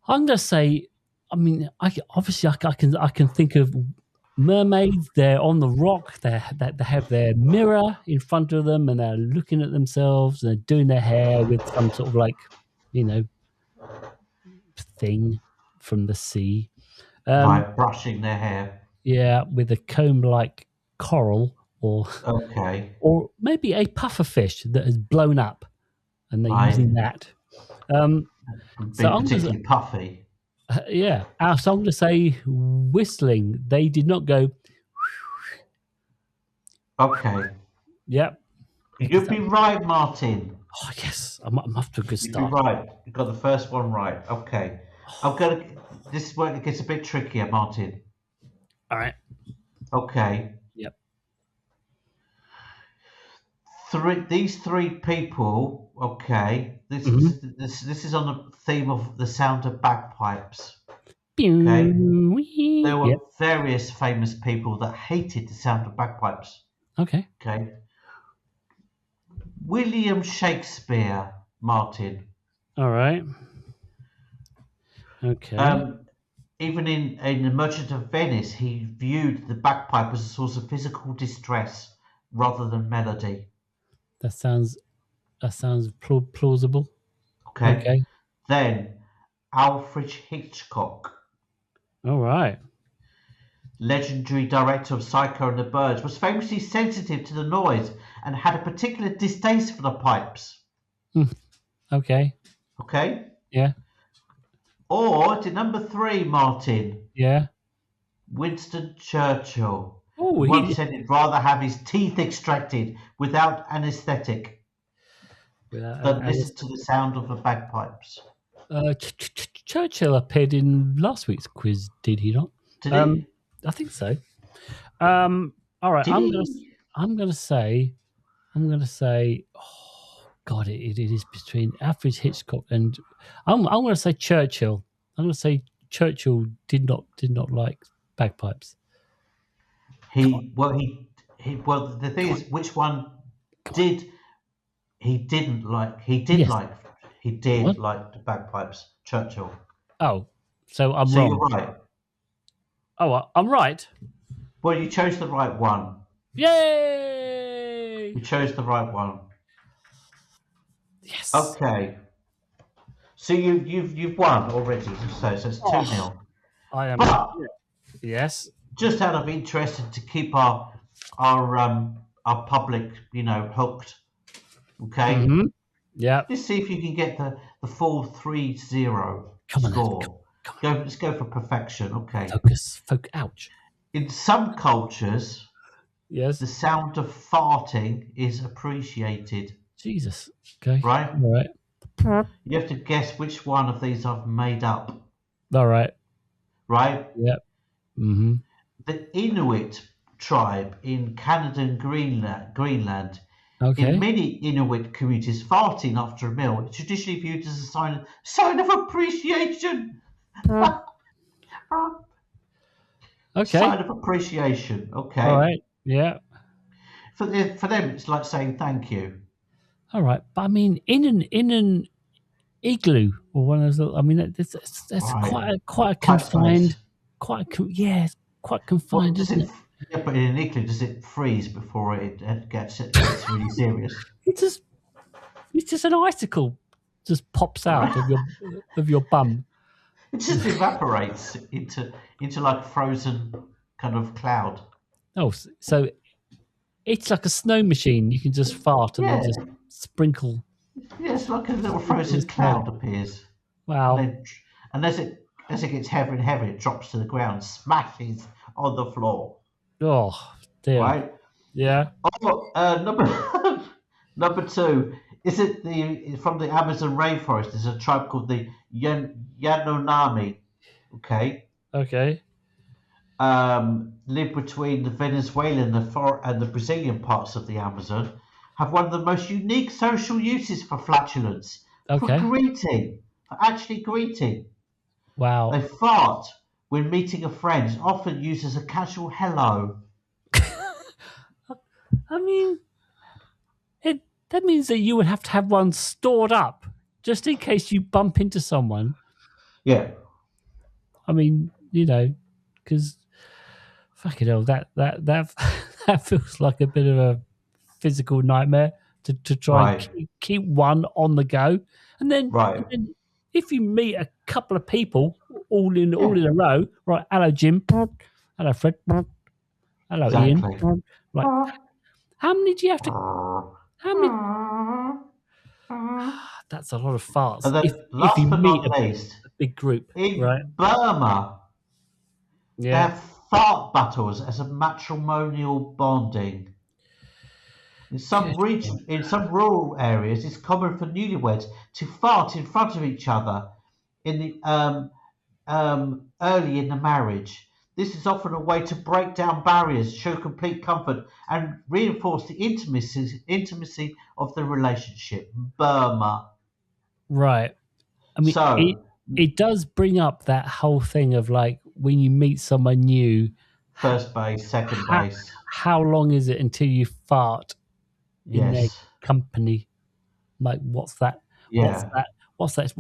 I'm gonna say. I mean, I can think of mermaids. They're on the rock. They have their mirror in front of them, and they're looking at themselves. And they're doing their hair with some sort of like, you know, thing from the sea. Right, brushing their hair. Yeah, with a comb-like coral, Okay. or maybe a puffer fish that has blown up, and they're Right. using that. So Being I'm gonna, particularly puffy. yeah. So I'm going to say whistling. They did not go. Okay. Yep. Because You'd be right, Martin. oh yes, I'm off to a good You'd be start. right. You got the first one right. Okay. I'm gonna. This is where it gets a bit trickier, Martin. All right. Okay. Yep. These three people. Okay. Mm-hmm. This is on the theme of the sound of bagpipes. Okay. There were Yep. various famous people that hated the sound of bagpipes. Okay. Okay. William Shakespeare, Martin. All right. Okay. Even in The Merchant of Venice, he viewed the bagpipe as a source of physical distress rather than melody. that sounds plausible. Okay. Okay. Then Alfred Hitchcock, All right. legendary director of Psycho and the Birds, was famously sensitive to the noise and had a particular distaste for the pipes. Okay. Okay. Yeah. Or to number three, Martin, Yeah. Winston Churchill. Oh, Once said he'd rather have his teeth extracted without anaesthetic than listen to the sound of the bagpipes. Churchill appeared in last week's quiz, did he not? Did he? I think so. All right, Did I'm gonna say, oh God, it is between Alfred Hitchcock and I'm gonna say Churchill. I'm gonna say Churchill did not like bagpipes. well the thing is, which one did he didn't like? He did Yes. like the bagpipes. Churchill. Oh, so I'm So wrong. you're right. Oh, I'm right. Well, you chose the right one. Yay! Okay. You chose the right one. Yes. Okay. So you've won already. So it's 2-0. I am. But Yes. just out of interest and to keep our public, hooked. Okay. Mm-hmm. Yeah. Let's see if you can get the full 3-0 Come on, then. score. Come on. Let's go for perfection. Okay. Focus. Ouch. In some cultures, Yes. the sound of farting is appreciated. Jesus. Okay. Right? All right. You have to guess which one of these I've made up. All right. Right? Yep. Mm-hmm. The Inuit tribe in Canada and Greenland. Okay. In many Inuit communities, farting after a meal is traditionally viewed as a sign of appreciation. Okay. Sign of appreciation. Okay. All right. Yeah. For them, it's like saying thank you. All right. But I mean, in an igloo or one of those little, I mean, that's Right. quite a Tight confined, space. it's quite What confined, does isn't it? it? Yeah, but in an igloo, does it freeze before it gets really serious? It's just an icicle just pops out Right. of your bum. It just evaporates into like frozen kind of cloud. Oh, so it's like a snow machine. You can just fart and then Yeah. just sprinkle. Yeah, it's like a little Sprinkle frozen the snow. cloud appears, and Wow. as it gets heavier and heavier, it drops to the ground, smashes on the floor. Oh dear. Right. Yeah. Oh, number number two. Is it from the Amazon rainforest? There's a tribe called the Yanomami. Okay. Okay. Live between the Venezuelan and the Brazilian parts of the Amazon, have one of the most unique social uses for flatulence, for Okay. greeting, for actually greeting. Wow. They fart when meeting a friend, often used as a casual hello. I mean, that means that you would have to have one stored up just in case you bump into someone. Yeah, I mean, because fucking hell, that feels like a bit of a physical nightmare to try and right, keep one on the go, and then right. if you meet a couple of people all in Yeah, a row, right? Hello, Jim. Hello, Fred. Hello, Ian. exactly. Right. How many do you have to? How many? That's a lot of farts. And then, If you last but meet not least, a big group, right? in Burma, they Yeah. have fart battles as a matrimonial bonding. Good. In some rural areas, it's common for newlyweds to fart in front of each other in the early in the marriage. This is often a way to break down barriers, show complete comfort, and reinforce the intimacy of the relationship. Burma. Right. I mean, So, it does bring up that whole thing of like when you meet someone new, first base, second how, base. how long is it until you fart in their Yes. company? Like, what's that? What's Yeah. that? What's that?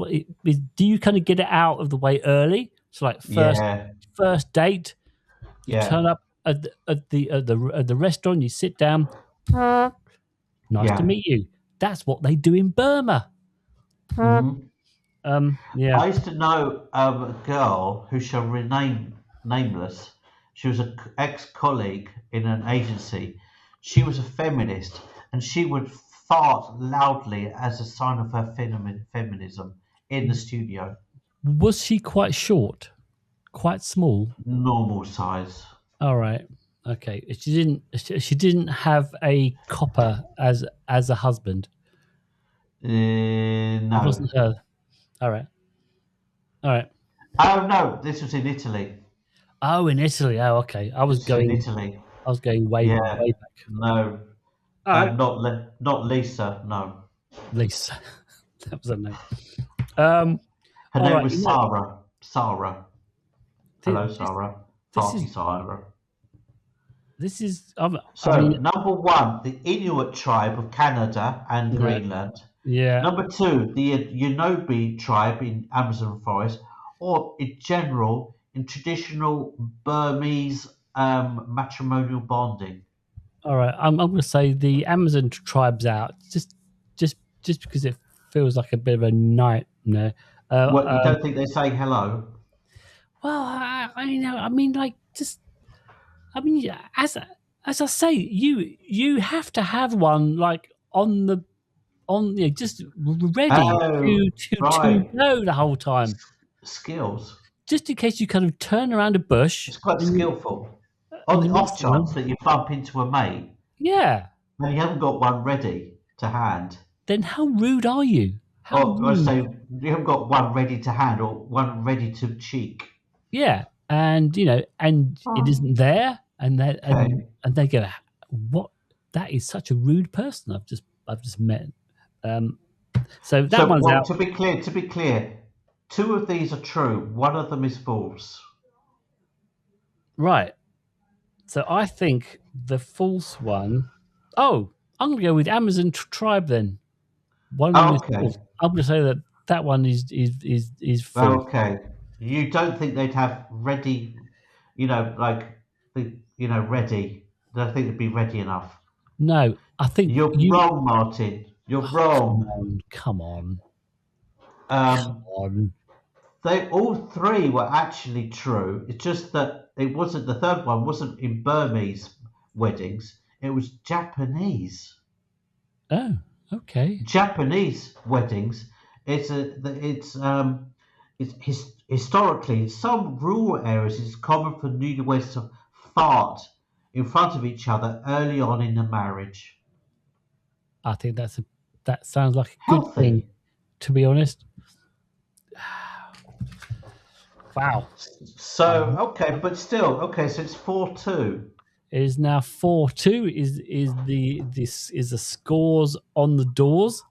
Do you kind of get it out of the way early? So, like Yeah. first date, you Yeah. turn up at the restaurant, you sit down. Nice to Yeah. meet you. That's what they do in Burma. Mhm. Yeah. I used to know a girl who shall remain nameless. She was an ex-colleague in an agency. She was a feminist, and she would fart loudly as a sign of her feminism in the studio. Was she quite short? Quite small? Normal size. All right. Okay. She didn't have a copper as a husband. It No. wasn't her. All right. All right. Oh no, this was in Italy. Oh, in Italy. Oh, okay. I was This was in going Italy. way Yeah. back. No. All right. Not Lisa. No. Lisa. That was her name. Her All name right. was Sarah. Sarah. Hello, This Sarah. this is Farty Sarah. this is. I So, mean, number one, the Inuit tribe of Canada and yeah, Greenland. yeah. Number two, the Yonobi tribe in Amazon forest, or in general, in traditional Burmese matrimonial bonding. All right, I'm going to say the Amazon tribe's out, just because it feels like a bit of a nightmare. What, you don't think they say hello? Well, I mean, like, yeah, as I say, you have to have one like just ready Oh, to right. go the whole time, Skills. just in case you kind of turn around a bush It's quite and skillful. On and the you off meet chance someone. that you bump into a mate Yeah, and you haven't got one ready to hand, then how rude are you? How or rude? say you haven't got one ready to hand or one ready to cheek. Yeah, and and it isn't there, and Okay. and they go, "What? That is such a rude person I've just met." Um, so that So, one's well, out. to be clear, two of these are true. One of them is false. Right. So I think the false one. Oh, I'm going to go with Amazon tribe then. One of them is Okay. false. I'm going to say that one is false. Okay. You don't think they'd have ready, like ready. I don't think they'd be ready enough. No, I think You're you. wrong, Martin. You're Oh, come wrong. on, come on, come Um, on. they all three were actually true. It's just that it wasn't the third one wasn't in Burmese weddings. It was Japanese. Oh, okay. Japanese weddings. Historically in some rural areas it's common for newlyweds to fart in front of each other early on in the marriage. I think that sounds like a good thing. Healthy. To be honest. Wow. So okay, but still okay. So it's 4-2. It is now 4-2. Is the scores on the doors?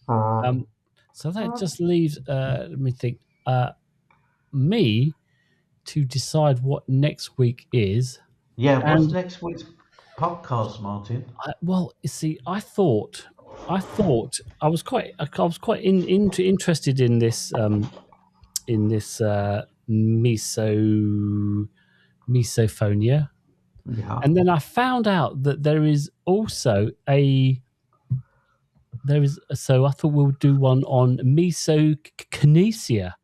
So that just leaves. Let me think. Me to decide what next week is. Yeah. What's And next week's podcast, Martin? well, you see, I thought I was quite interested in this misophonia. Yeah. And then I found out that there is also so I thought we'll do one on misokinesia,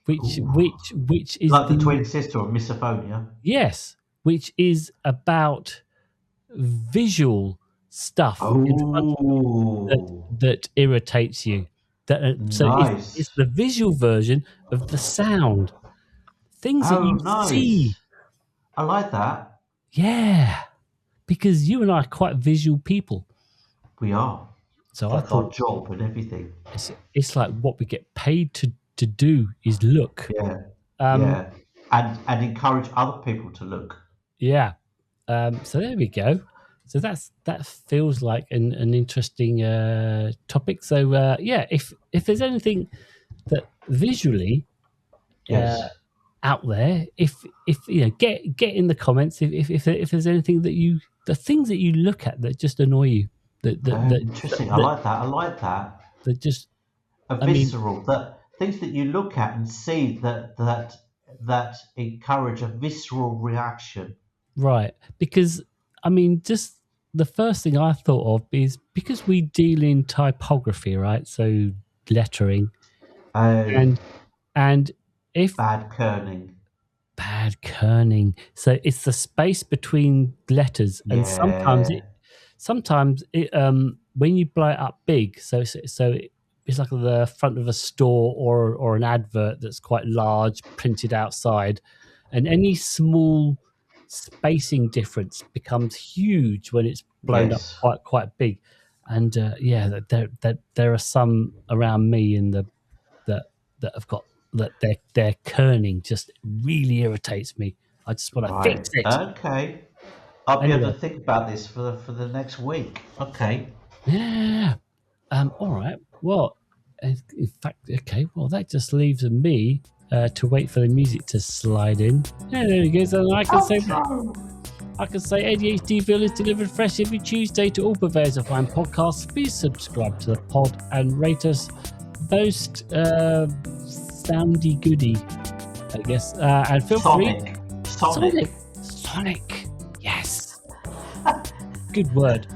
which is Like the twin sister of Misophonia. yes, which is about visual stuff in front of you Oh, that irritates you. So it's nice. the visual version of the sound, things that Oh, you see. nice. I like that. Yeah, because you and I are quite visual people. We are. So I That's our thought job and everything. it's like what we get paid to do is look. Yeah, Um, yeah. And encourage other people to look. yeah. So there we go. So that feels like an interesting topic. So yeah, if there's anything that visually Yes. out there, if get in the comments if there's anything the things that you look at that just annoy you, Interesting. I like that. I like that. that just A I mean visceral, that things that you look at and see that encourage a visceral reaction. right, because I mean just the first thing I thought of is because we deal in typography, right? So lettering Oh, and if bad kerning. bad kerning. So it's the space between letters, and Yeah. sometimes it when you blow it up big, it's like the front of a store or an advert that's quite large, printed outside, and any small spacing difference becomes huge when it's blown up Yes. quite big. And yeah, there are some around me in the that have got that their kerning just really irritates me. I just want to Right. fix it. Okay. I'll be able Anyway, to think about this for the next week. Okay. yeah. All right. Well, in fact, okay. Well, that just leaves me to wait for the music to slide in. Yeah, there it goes. And I can say ADHDville is delivered fresh every Tuesday to all purveyors of fine podcasts. Please subscribe to the pod and rate us. Most soundy goody, I guess. And feel free. Sonic. Sonic. Yes. Good word.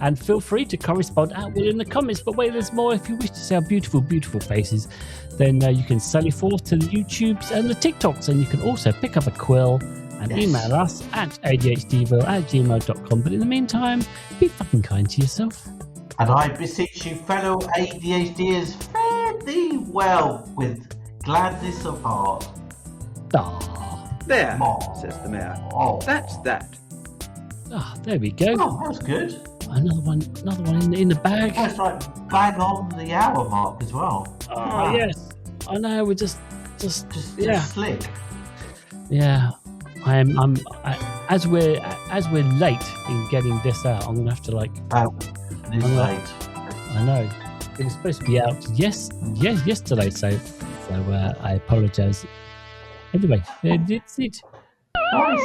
And feel free to correspond at will in the comments. But wait, there's more. If you wish to see our beautiful, beautiful faces, then you can sally forth to the YouTubes and the TikToks. And you can also pick up a quill and email us at ADHDville@gmail.com. But in the meantime, be fucking kind to yourself. And I beseech you, fellow ADHDers, fare thee well with gladness of heart. There, says the mayor. That's that. There we go. Oh, that was good. Another one in the bag. That's like bang on the hour mark as well. Oh, yes. I know, we're just slick. Yeah. As we're late in getting this out, I'm gonna have to it is late. I know. It was supposed to be out yesterday, so I apologise. Anyway, that's it. Nice.